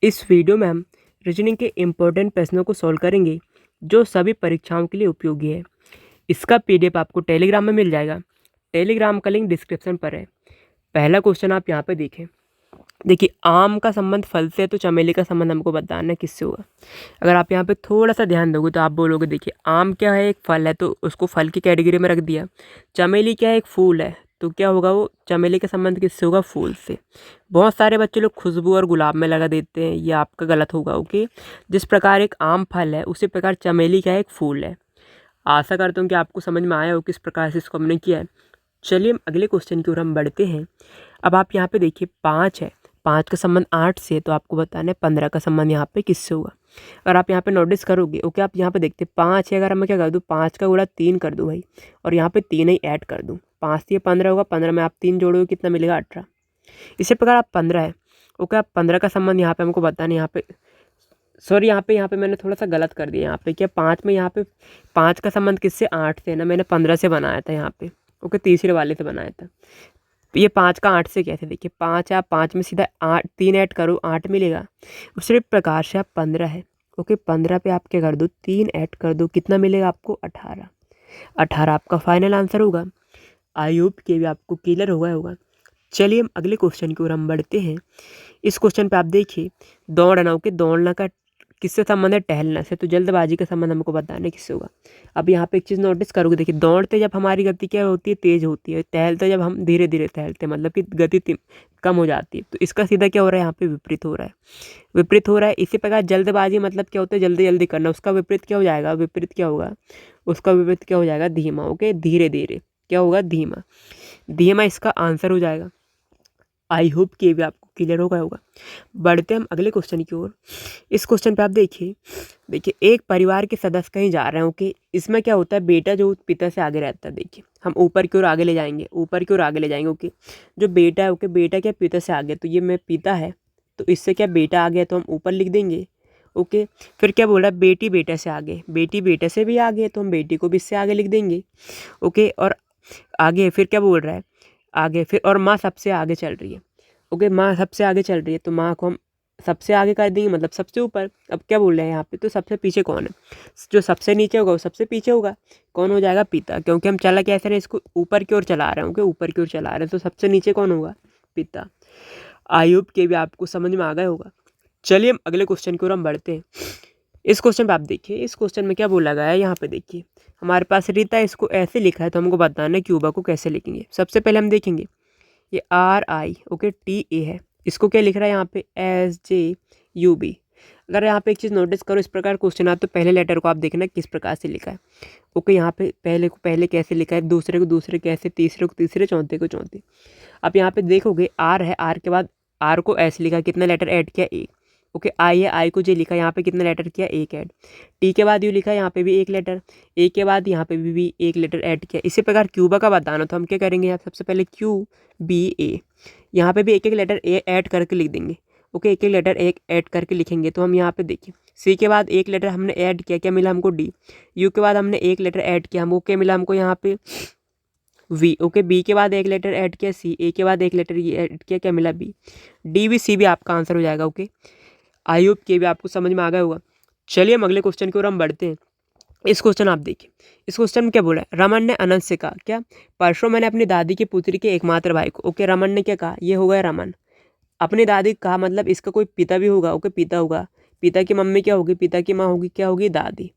इस वीडियो में हम रीजनिंग के इम्पोर्टेंट प्रश्नों को सॉल्व करेंगे जो सभी परीक्षाओं के लिए उपयोगी है। इसका पीडीएफ आपको टेलीग्राम में मिल जाएगा। टेलीग्राम का लिंक डिस्क्रिप्शन पर है। पहला क्वेश्चन आप यहाँ पे देखें। देखिए, आम का संबंध फल से है तो चमेली का संबंध हमको बताना है किससे होगा। अगर आप यहाँ पे थोड़ा सा ध्यान दोगे तो आप बोलोगे देखिए आम क्या है, एक फल है तो उसको फल की कैटेगरी में रख दिया। चमेली क्या है, एक फूल है तो क्या होगा, वो चमेली का संबंध किससे होगा, फूल से। बहुत सारे बच्चे लोग खुशबू और गुलाब में लगा देते हैं, ये आपका गलत होगा। ओके, जिस प्रकार एक आम फल है उसी प्रकार चमेली क्या है, एक फूल है। आशा करता हूँ कि आपको समझ में आया हो किस प्रकार से इसको हमने किया है। चलिए हम अगले क्वेश्चन की ओर हम बढ़ते हैं। अब आप यहाँ पे देखिए 5 है, 5 का संबंध 8 से है तो आपको बताना है 15 का संबंध यहाँ पे किससे होगा। अगर आप यहाँ पे नोटिस करोगे, ओके, आप यहाँ पे देखते 5 है, अगर मैं क्या कर दूँ, 5 का गुणा 3 कर दूँ भाई, और यहाँ पे 3 ही ऐड कर दूँ। 5 से 15 होगा, 15 में आप 3 जोड़ोगे कितना मिलेगा, 18। इसी प्रकार आप 15 है, ओके, आप 15 का संबंध यहाँ पे हमको बताना है। यहाँ पे मैंने थोड़ा सा गलत कर दिया। यहाँ पे क्या 5 में, यहाँ पे 5 का संबंध किससे, 8 से ना, मैंने 15 से बनाया था यहाँ पे। ओके, तीसरे वाले से बनाया था। तो ये 5 का 8 से कैसे, देखिए 5 है, आप 5 में सीधा 8 3 ऐड करो 8 मिलेगा। उसी प्रकार से आप 15 है, ओके, 15 पे आप क्या कर दो, 3 ऐड कर दो, कितना मिलेगा आपको, 18। 18 आपका फाइनल आंसर होगा। आई होप कि भी आपको क्लियर होगा। चलिए हम अगले क्वेश्चन की ओर हम बढ़ते हैं। इस क्वेश्चन पे आप देखिए, दौड़ना, ओके, दौड़ना का किससे संबंध है, टहलना से, तो जल्दबाजी का संबंध हमको बताना है किससे होगा। अब यहाँ पे एक चीज़ नोटिस करोगे, देखिए दौड़ते जब हमारी गति क्या होती है, तेज़ होती है। टहलते जब हम धीरे धीरे टहलते हैं, मतलब कि गति कम हो जाती है। तो इसका सीधा क्या हो रहा है, यहाँ पे विपरीत हो रहा है, विपरीत हो रहा है। इसी प्रकार जल्दबाजी मतलब क्या होता है, जल्दी जल्दी करना, उसका विपरीत क्या हो जाएगा, विपरीत क्या होगा, उसका विपरीत क्या हो जाएगा, धीमा। ओके, धीरे धीरे क्या होगा, धीमा। धीमा इसका आंसर हो जाएगा। आई होप कि ये भी आपको क्लियर होगा। बढ़ते हम अगले क्वेश्चन की ओर। इस क्वेश्चन पे आप देखिए एक परिवार के सदस्य कहीं जा रहे हैं। ओके, इसमें क्या होता है, बेटा जो पिता से आगे रहता है, देखिए हम ऊपर की ओर आगे ले जाएंगे, ऊपर की ओर आगे ले जाएंगे। ओके, जो बेटा है, ओके, बेटा क्या पिता से आगे, तो ये मैं पिता है तो इससे क्या बेटा आ गया तो हम ऊपर लिख देंगे। ओके, फिर क्या बोल रहा है, बेटी बेटा से आगे, बेटी बेटा से भी आगे तो हम बेटी को भी इससे आगे लिख देंगे। ओके, और आगे फिर क्या बोल रहा है, आगे फिर, और माँ सबसे आगे चल रही है। ओके, माँ सबसे आगे चल रही है तो माँ को हम सबसे आगे कर देंगे, मतलब सबसे ऊपर। अब क्या बोल रहे हैं यहाँ पे, तो सबसे पीछे कौन है, जो सबसे नीचे होगा वो सबसे पीछे होगा, कौन हो जाएगा, पिता, क्योंकि हम चला कैसे रहे, इसको ऊपर की ओर चला रहे हैं। ओके, ऊपर की ओर चला रहे हैं तो सबसे नीचे कौन होगा, पिता। आयुब के भी आपको समझ में आ गया होगा। चलिए हम अगले क्वेश्चन की ओर हम बढ़ते हैं। इस क्वेश्चन पे आप देखिए, इस क्वेश्चन में क्या बोला गया है, यहाँ पे देखिए हमारे पास रीता, इसको ऐसे लिखा है तो हमको बताना है क्यूबा को कैसे लिखेंगे। सबसे पहले हम देखेंगे ये RI, ओके, TA है, इसको क्या लिख रहा है यहाँ पे, SJUB। अगर यहाँ पे एक चीज़ नोटिस करो, इस प्रकार क्वेश्चन आता तो पहले लेटर को आप देखना किस प्रकार से लिखा है। ओके, यहाँ पे पहले को पहले कैसे लिखा है, दूसरे को दूसरे कैसे, तीसरे को तीसरे, चौथे को चौथे। आप यहाँ पे देखोगे R है, R के बाद R को ऐसे लिखा, कितना लेटर ऐड किया, एक। ओके, आई है, आई को जे लिखा, यहाँ पे कितना लेटर किया, एक ऐड। टी के बाद यू लिखा, यहाँ पे भी एक लेटर, ए के बाद यहाँ पे भी एक लेटर ऐड किया। इसी प्रकार क्यूबा का बताना तो हम क्या करेंगे, यहाँ सबसे पहले QBA, यहाँ पे भी एक एक लेटर ए ऐड करके लिख देंगे। ओके, एक एक लेटर एक ऐड करके लिखेंगे तो हम यहाँ पे देखिए सी के बाद एक लेटर हमने ऐड किया, क्या मिला हमको, D। यू के बाद हमने एक लेटर ऐड किया, हमको क्या मिला, हमको यहाँ पे V। ओके, बी के बाद एक लेटर ऐड किया, C। ए के बाद एक लेटर ये ऐड किया, क्या मिला, B। DBC भी आपका आंसर हो जाएगा। ओके, आई होप के भी आपको समझ में आ गया होगा। चलिए हम अगले क्वेश्चन की ओर हम बढ़ते हैं। इस क्वेश्चन आप देखिए, इस क्वेश्चन में क्या बोला है, रमन ने अनंत से कहा, क्या परसों मैंने अपनी दादी की पुत्री के एकमात्र भाई को, ओके, रमन ने क्या कहा, ये हो गया रमन, अपनी दादी कहा, मतलब इसका कोई पिता भी होगा। ओके, पिता होगा, पिता की मम्मी क्या होगी, पिता की माँ होगी, क्या होगी, दादी।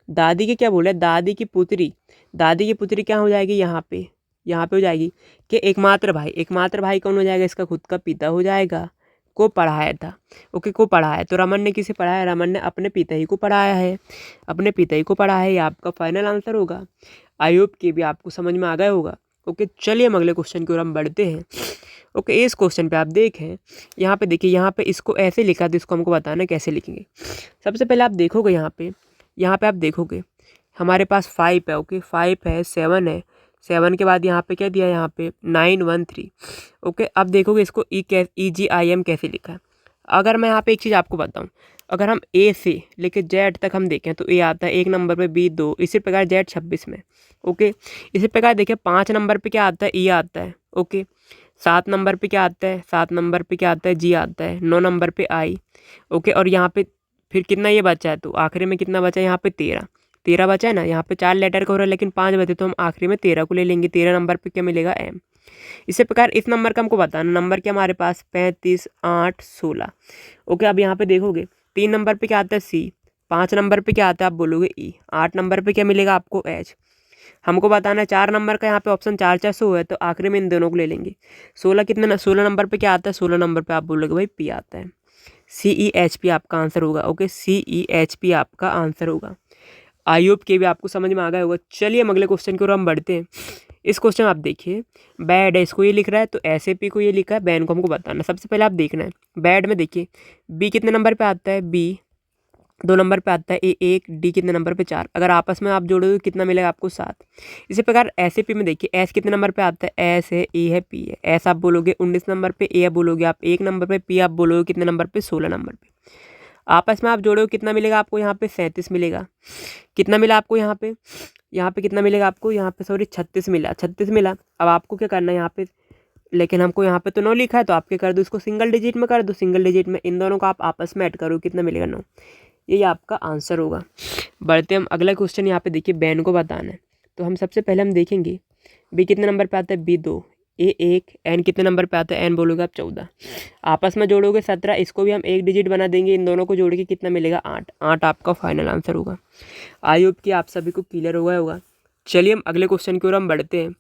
दादी की क्या बोला है, दादी की पुत्री, दादी की पुत्री क्या हो जाएगी, यहाँ पे हो जाएगी कि एकमात्र भाई, एकमात्र भाई कौन हो जाएगा, इसका खुद का पिता हो जाएगा, को पढ़ाया था। ओके, को पढ़ाया, तो रमन ने किसे पढ़ाया, रमन ने अपने पिता ही को पढ़ाया है, अपने पिता ही को पढ़ाया है, ये आपका फाइनल आंसर होगा। आई होप कि भी आपको समझ में आ गया होगा। ओके, चलिए हम अगले क्वेश्चन की ओर हम बढ़ते हैं। ओके, इस क्वेश्चन पे आप देखें, यहाँ पे देखिए, यहाँ पे इसको ऐसे लिखा तो इसको हमको बताना कैसे लिखेंगे। सबसे पहले आप देखोगे यहाँ पे आप देखोगे हमारे पास 5 है। ओके, 5 है, 7 है, 7 के बाद यहाँ पे क्या दिया, यहाँ पे 913। ओके, अब देखोगे इसको EGIM कैसे लिखा है। अगर मैं यहाँ पे एक चीज़ आपको बताऊँ, अगर हम A से लेके Z तक हम देखें तो A आता है 1 नंबर पे, B 2, इसी प्रकार Z 26 में। ओके, इसी प्रकार देखिए 5 नंबर पे क्या आता है, E आता है। ओके, 7 नंबर पे क्या आता है, 7 नंबर पे क्या आता है, जी आता है। 9 नंबर पे आई। ओके, और यहाँ पे फिर कितना ये बचा है, तो आखिरी में कितना बचा है यहाँ पे 13। 13 बचा है ना, यहाँ पे 4 लेटर का हो रहा है लेकिन 5 बचे, तो हम आखिरी में 13 को ले लेंगे। 13 नंबर पे क्या मिलेगा, एम। इसी प्रकार इस नंबर का हमको बताना, नंबर क्या हमारे पास 35, 8, 16। ओके, अब यहाँ पे देखोगे 3 नंबर पे क्या आता है, सी। 5 नंबर पे क्या आता है, आप बोलोगे ई। 8 नंबर पे क्या मिलेगा आपको, एच। हमको बताना है 4 नंबर का, यहाँ पे ऑप्शन 4 4 100 है, तो आखिरी में इन दोनों को ले लेंगे। 16 कितने, 16 नंबर पे क्या आता है, 16 नंबर पे आप बोलोगे भाई पी आता है। CEHP आपका आंसर होगा। ओके, CEHP आपका आंसर होगा। आई होप के भी आपको समझ में आ गया होगा। चलिए हम अगले क्वेश्चन की ओर हम बढ़ते हैं। इस क्वेश्चन आप देखिए, बैड है, इसको ये लिख रहा है, तो ऐसे पी को ये लिखा है, बैन को हमको बताना। सबसे पहले आप देखना है बैड में, देखिए बी कितने नंबर पे आता है, बी 2 नंबर पे आता है, ए 1, डी कितने नंबर पे 4। अगर आपस में आप जोड़ोगे कितना मिलेगा आपको 7। इसी प्रकार ऐसे पी में देखिए, एस कितने नंबर पे आता है, एस है, ए है, पी है। एस आप बोलोगे 19 नंबर पे, ए बोलोगे आप 1 नंबर पे, पी आप बोलोगे कितने नंबर पे, 16 नंबर पे। आपस में आप जोड़ोगे कितना मिलेगा आपको यहाँ पे, 37 मिलेगा। कितना मिला आपको यहाँ पे, कितना मिलेगा आपको यहाँ पे, सॉरी 36 मिला, 36 मिला। अब आपको क्या करना है यहाँ पे, लेकिन हमको यहाँ पे तो 9 लिखा है, तो आप क्या कर दो, इसको सिंगल डिजिट में कर दो। सिंगल डिजिट में इन दोनों को आप आपस में ऐड करो, कितना मिलेगा, 9। यही आपका आंसर होगा। बढ़ते हम अगला क्वेश्चन, यहाँ पे देखिए बैन को बताना है। तो हम सबसे पहले हम देखेंगे बी कितने नंबर पे आता है, बी 2, ए 1, एन कितने नंबर पे आता है, एन बोलोगे आप 14। आपस में जोड़ोगे 17, इसको भी हम एक डिजिट बना देंगे। इन दोनों को जोड़ के कितना मिलेगा, 8। 8 आपका फाइनल आंसर होगा। आई होप कि आप सभी को क्लियर हुआ होगा। चलिए हम अगले क्वेश्चन की ओर हम बढ़ते हैं।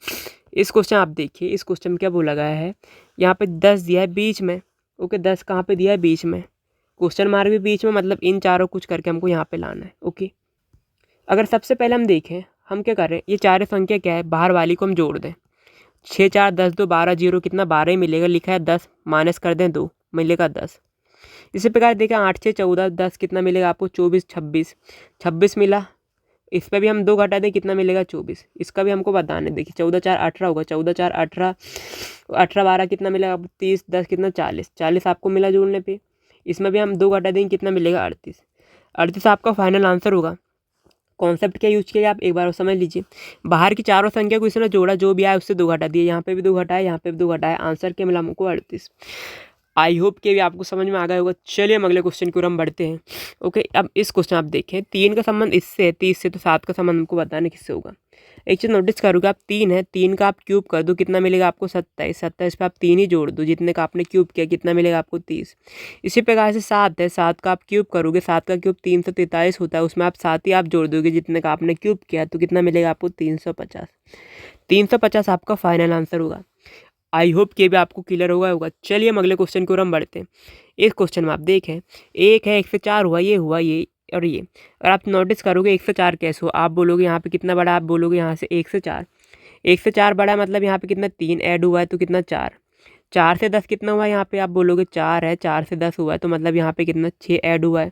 इस क्वेश्चन आप देखिए, इस क्वेश्चन में क्या बोला गया है, यहाँ पे 10 दिया है बीच में। ओके, 10 कहाँ पे दिया है, बीच में। क्वेश्चन मार्क भी बीच में, मतलब इन चारों कुछ करके हमको यहाँ पे लाना है। ओके, अगर सबसे पहले हम देखें, हम क्या कर रहे हैं, ये चारों संख्या क्या है, बाहर वाली को हम जोड़ दें। 6 4 10 2 12, 0 कितना 12 ही मिलेगा, लिखा है 10, माइनस कर दें 2, मिलेगा 10। इसी प्रकार देखें 8 6 14 10 कितना मिलेगा आपको, 24 26, 26 मिला। इस पर भी हम 2 घटा दें, कितना मिलेगा, 24। इसका भी हमको बताना है। देखिए 14 4 18 होगा, 14 4 18, 18 12 कितना मिलेगा आपको, 30, 10 कितना 40, 40 आपको मिला जोड़ने पे। इसमें भी हम 2 घटा देंगे, कितना मिलेगा, 38। 38 आपका फाइनल आंसर होगा। कॉन्सेप्ट क्या यूज किया आप एक बार समझ लीजिए। बाहर की चारों संख्या को इसने जोड़ा, जो भी आया उससे 2 घटा दिए। यहाँ पे भी 2 घटाए, यहाँ पे भी 2 घटाए, आंसर क्या मिला हमको, 38। आई होप कि भी आपको समझ में आ गया होगा। चलिए हम अगले क्वेश्चन की ओर हम बढ़ते हैं। ओके, अब इस क्वेश्चन आप देखें, 3 का संबंध इससे है, 30 से, तो 7 का संबंध हमको बताने किससे होगा। एक चीज़ नोटिस करोगे आप, 3 है, 3 का आप क्यूब कर दो, कितना मिलेगा आपको, 27। 27 पे आप 3 ही जोड़ दो, जितने का आपने क्यूब किया, कितना मिलेगा आपको, 30। इसी प्रकार से 7 है, 7 का आप क्यूब करोगे, 7 का क्यूब 343 होता है, उसमें आप 7 ही आप जोड़ दोगे, जितने का आपने क्यूब किया, तो कितना मिलेगा आपको, 350। 350 आपका फाइनल आंसर होगा। आई होप कि भी आपको क्लियर होगा। चलिए हम अगले क्वेश्चन की ओर हम बढ़ते हैं। इस क्वेश्चन में आप देखें, 1 है, 1 से 4 हुआ, ये हुआ, ये और ये। अगर आप नोटिस करोगे 1 से 4 कैसे हो, आप बोलोगे यहाँ पे कितना बड़ा, आप बोलोगे यहाँ से 1 से 4। 1 से 4 बड़ा मतलब यहाँ पे कितना, 3 ऐड हुआ है, तो कितना 4। 4 से 10 कितना हुआ है, यहाँ पे आप बोलोगे 4 है, 4 से 10 हुआ है, तो मतलब यहाँ पे कितना, 6 ऐड हुआ है।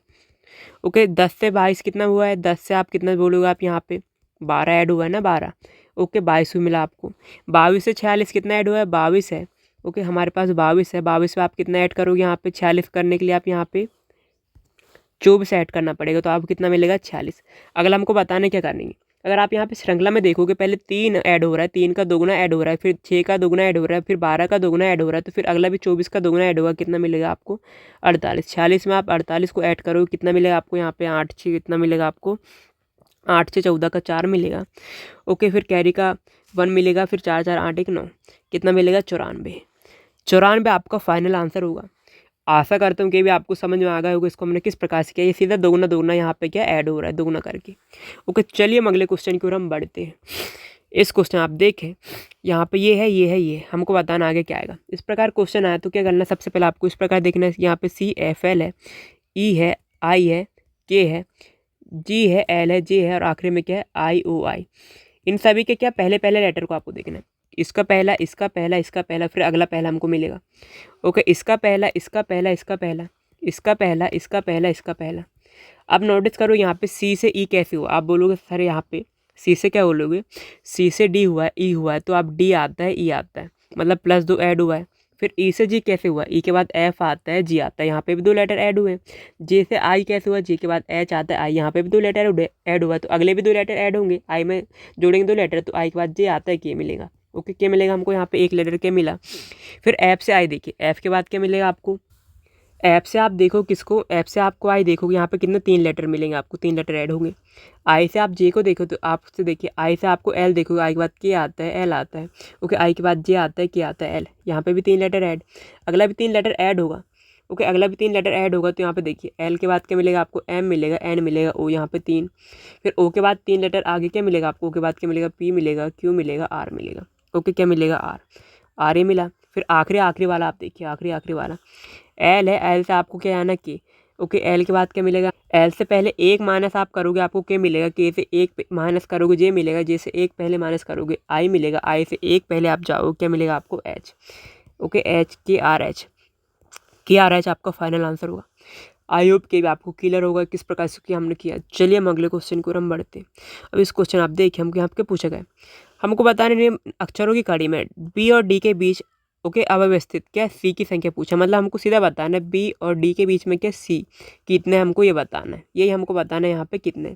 ओके, 10 से 22 कितना हुआ है, 10 से आप कितना बोलोगे, आप यहाँ पे 12 ऐड हुआ है ना, 12। ओके, 22 भी मिला आपको। 22 से 46 कितना ऐड हुआ है, 22 है। ओके, हमारे पास 22 है। 22 पे आप कितना ऐड करोगे, यहाँ पे 46 करने के लिए आप यहाँ पे 24 ऐड करना पड़ेगा, तो आपको कितना मिलेगा, 46। अगला हमको बताने क्या करनी है। अगर आप यहाँ पे श्रृंखला में देखोगे, पहले 3 ऐड हो रहा है, 3 का दोगुना ऐड हो रहा है, फिर 6 का दोगुना ऐड हो रहा है, फिर 12 का दोगुना ऐड हो रहा है, तो फिर अगला भी 24 का दोगुना ऐड होगा, कितना मिलेगा आपको, 48। 46 में आप 48 को ऐड करोगे, कितना मिलेगा आपको, यहाँ पे 8 6 कितना मिलेगा आपको, 8 से 14 का 4 मिलेगा। ओके, फिर कैरी का 1 मिलेगा, फिर 4 4 8 1 9, कितना मिलेगा, 94। 94 आपका फाइनल आंसर होगा। आशा करता हूँ कि भी आपको समझ में आ गया होगा इसको हमने किस प्रकार से किया। ये सीधा दोगुना दोगुना यहाँ पे क्या ऐड हो रहा है, दोगुना करके। ओके, चलिए हम अगले क्वेश्चन की ओर हम बढ़ते हैं। इस क्वेश्चन आप देखें, यहाँ पे ये है, ये है, ये हमको बताना आगे क्या आएगा। इस प्रकार क्वेश्चन आया तो क्या करना, सबसे पहले आपको इस प्रकार देखना है, यहाँ पे CFL है, E है, I है, K है, G है, L है, J है, और आखिरी में क्या है, IOI। इन सभी के क्या पहले पहले लेटर को आपको देखना है। इसका पहला, इसका पहला, इसका पहला, फिर अगला पहला हमको मिलेगा। ओके, इसका पहला, इसका पहला, इसका पहला, इसका पहला, इसका पहला, इसका पहला। अब नोटिस करो यहाँ पे C से E कैसे हुआ, आप बोलोगे सर यहाँ पे C से क्या बोलोगे, C से D हुआ है, E हुआ है, तो आप D आता है, E आता है, मतलब +2 ऐड हुआ है। फिर E से G कैसे हुआ, E के बाद F आता है, G आता है, यहाँ पे भी 2 लेटर ऐड हुए। J से I कैसे हुआ, J के बाद H आता है, I यहाँ पे भी 2 लेटर ऐड हुआ, तो अगले भी 2 लेटर ऐड होंगे। I में जोड़ेंगे 2 लेटर, तो I के बाद J आता है, K मिलेगा। ओके, क्या मिलेगा हमको यहाँ पे एक लेटर क्या मिला। फिर एफ से आई देखिए, एफ के बाद क्या मिलेगा आपको, ऐप से आप देखो किसको, ऐप से आपको आई देखोगे यहाँ पे कितने 3 लेटर मिलेंगे आपको, 3 लेटर ऐड होंगे। आई से आप जे को देखो तो आपसे देखिए, आई से आपको एल देखोगे, आई के बाद के आता है, एल आता है। ओके, आई के बाद जे आता है, के आता है, एल। यहाँ पे भी 3 लेटर ऐड, अगला भी 3 लेटर ऐड होगा। ओके, अगला भी 3 लेटर ऐड होगा तो यहाँ पे देखिए एल के बाद क्या मिलेगा आपको, एम मिलेगा, एन मिलेगा, ओ यहाँ पे 3। फिर ओ के बाद 3 लेटर आगे क्या मिलेगा आपको, ओ के बाद क्या मिलेगा, पी मिलेगा, क्यू मिलेगा, आर मिलेगा। ओके, क्या मिलेगा, आर, आर ए मिला। फिर आखिरी वाला आप देखिए, आखिरी वाला एल है, एल से आपको क्या आना के। ओके, एल के बाद क्या मिलेगा, एल से पहले एक माइनस आप करोगे आपको क्या मिलेगा, के से एक माइनस करोगे जे मिलेगा, जे से एक पहले माइनस करोगे आई मिलेगा, आई से एक पहले आप जाओगे क्या मिलेगा आपको, एच। ओके, एच के आर एच आपका फाइनल आंसर होगा। आई होप के भी आपको क्लियर होगा किस प्रकार से हमने किया। चलिए हम अगले क्वेश्चन को हम बढ़ते हैं। अब इस क्वेश्चन आप देखिए हमको यहाँ पे पूछा गया, हमको बताने अक्षरों की कड़ी में बी और डी के बीच ओके अव्यवस्थित क्या सी की संख्या पूछा, मतलब हमको सीधा बताना है बी और डी के बीच में क्या सी कितने, हमको ये बताना है, यही हमको बताना है यहाँ पे कितने।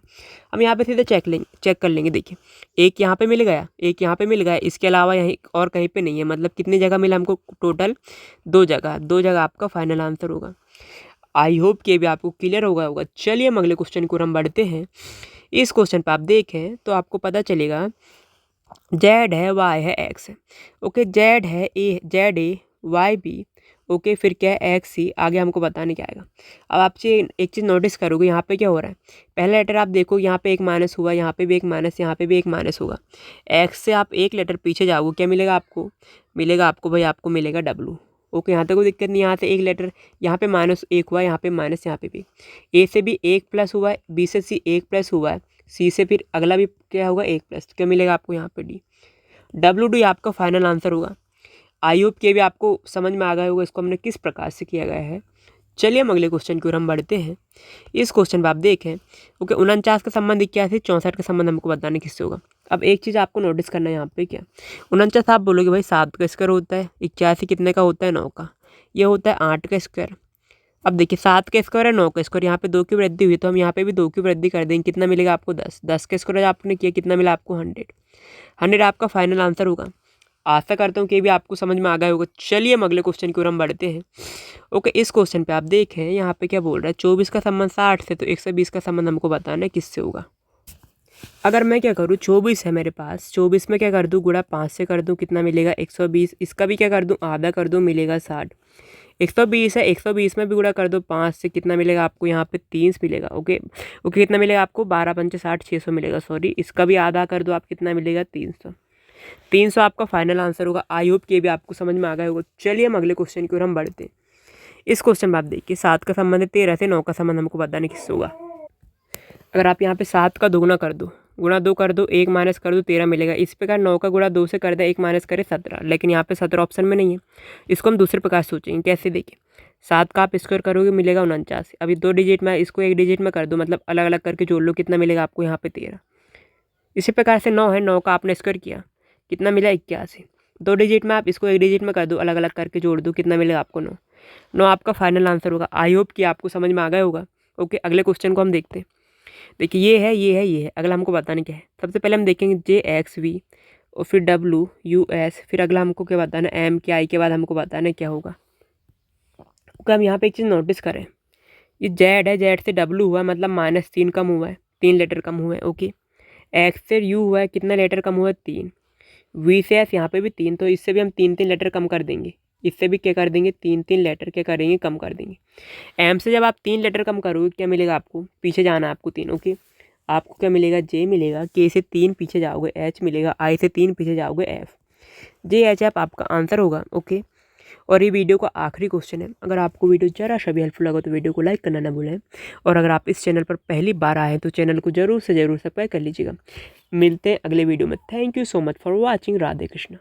हम यहाँ पे सीधे चेक कर लेंगे। देखिए एक यहाँ पे मिल गया, एक यहाँ पे मिल गया, इसके अलावा यहीं और कहीं पे नहीं है, मतलब कितनी जगह मिला हमको, टोटल 2 जगह आपका फाइनल आंसर होगा। आई होप कि भी आपको क्लियर होगा। चलिए हम अगले क्वेश्चन को हम बढ़ते हैं। इस क्वेश्चन पर आप देखें तो आपको पता चलेगा जेड है, वाई है, एक्स है। ओके, जेड है A, Z A, Y B. Okay, फिर क्या है एक्स सी, आगे हमको बताने क्या आएगा। अब आप एक चीज़ नोटिस करोगे यहाँ पे क्या हो रहा है, पहला लेटर आप देखो यहाँ पे एक माइनस हुआ, यहाँ पे भी एक माइनस, यहाँ पे भी एक माइनस होगा। एक्स से आप एक लेटर पीछे जाओगे क्या मिलेगा आपको, भाई आपको मिलेगा डब्लू। ओके, यहाँ तक कोई दिक्कत नहीं। यहाँ से एक लेटर यहाँ पे माइनस एक हुआ, यहाँ पे माइनस, यहाँ पे भी ए से भी एक प्लस हुआ है, बी से सी एक प्लस हुआ है, सी से फिर अगला भी क्या होगा एक प्लस, क्या मिलेगा आपको यहाँ पे डी, डब्ल्यू डी आपका फाइनल आंसर होगा। आई होप के भी आपको समझ में आ गया होगा इसको हमने किस प्रकार से किया गया है। चलिए हम अगले क्वेश्चन की ओर हम बढ़ते हैं। इस क्वेश्चन पर आप देखें ओके, 49 का संबंध 81 64 का संबंध हमको बताने किससे होगा। अब एक चीज़ आपको नोटिस करना है यहाँ पे, क्या 49 आप बोलोगे भाई 7 का स्क्वायर होता है, 81 कितने का होता है, 9 का, ये होता है 8 का स्क्वायर। अब देखिए 7 का स्क्वायर है, 9 का स्क्वायर, यहाँ पे 2 की वृद्धि हुई तो हम यहाँ पे भी 2 की वृद्धि कर देंगे, कितना मिलेगा आपको 10, 10 का स्क्वायर आपने किया कितना मिला आपको 100, 100 आपका फाइनल आंसर होगा। आशा करता हूँ कि भी आपको समझ में आ गया होगा। चलिए हम अगले क्वेश्चन की ओर हम बढ़ते हैं। ओके, इस क्वेश्चन पे आप देखें यहाँ पे क्या बोल रहा है, 24 का संबंध 60 से, तो 120 का संबंध हमको बताना है किससे होगा। अगर मैं क्या करूँ, 24 है मेरे पास, 24 में क्या कर दूँ, गुणा 5 से कर दूँ, कितना मिलेगा 120, इसका भी क्या कर दूँ आधा कर दूँ, मिलेगा 60। 120 है, 120 में भी गुणा कर दो 5 से, कितना मिलेगा आपको यहाँ पे 30 मिलेगा। ओके ओके, कितना मिलेगा आपको 12 पंचे 60, 600 मिलेगा, सॉरी इसका भी आधा कर दो आप, कितना मिलेगा 300। 300 आपका फाइनल आंसर होगा। आई होप कि भी आपको समझ में आ गया होगा। चलिए हम अगले क्वेश्चन की ओर हम बढ़ते हैं। इस क्वेश्चन में आप देखिए 7 का संबंध है 13 से, 9 का संबंध हमको बताने किससे होगा। अगर आप यहाँ पे 7 का दोगुना कर दो, गुणा 2 कर दो, 1 माइनस कर दो 13 मिलेगा। इस प्रकार 9 का गुणा 2 से कर दे, 1 माइनस करे 17, लेकिन यहाँ पे 17 ऑप्शन में नहीं है। इसको हम दूसरे प्रकार सोचेंगे, कैसे देखिए 7 का आप स्क्वायर करोगे मिलेगा 49, अभी 2 डिजिट में, इसको 1 डिजिट में कर दो, मतलब अलग अलग करके जोड़ लो, कितना मिलेगा आपको यहाँ पे 13। इसी प्रकार से 9 है, 9 का आपने स्क्वायर किया, कितना मिला 81, 2 डिजिट में आप इसको 1 डिजिट में कर दो, अलग अलग करके जोड़ दो, कितना मिलेगा आपको 9। 9 आपका फाइनल आंसर होगा। आई होप कि आपको समझ में आ गया होगा। ओके, अगले क्वेश्चन को हम देखते हैं। देखिए ये है, अगला हमको बताना क्या है। सबसे पहले हम देखेंगे जे एक्स वी और फिर डब्ल्यू यू एस, फिर अगला हमको क्या बताना है एम के आई के बाद हमको बताना है क्या होगा। ओके, हम यहाँ पे एक चीज़ नोटिस करें, ये जेड है, जेड से डब्ल्यू हुआ मतलब -3 कम हुआ है, 3 लेटर कम हुआ है। ओके, एक्स से यू हुआ है, कितना लेटर कम हुआ है 3, वी से एस यहाँ पे भी 3, तो इससे भी हम 3 लेटर कम कर देंगे, इससे भी क्या कर देंगे 3 लेटर क्या करेंगे कम कर देंगे। एम से जब आप 3 लेटर कम करोगे क्या मिलेगा आपको, पीछे जाना है आपको 3। ओके, आपको क्या मिलेगा जे मिलेगा, के से 3 पीछे जाओगे एच मिलेगा, आई से 3 पीछे जाओगे एफ, जे एच एफ आपका आंसर होगा। ओके, और ये वीडियो का आखिरी क्वेश्चन है। अगर आपको वीडियो ज़रा सा भी हेल्पफुल लगा तो वीडियो को लाइक करना ना भूलें, और अगर आप इस चैनल पर पहली बार आए तो चैनल को ज़रूर से ज़रूर सब्सक्राइब कर लीजिएगा। मिलते हैं अगले वीडियो में। Thank you so much for watching. Radhe Krishna.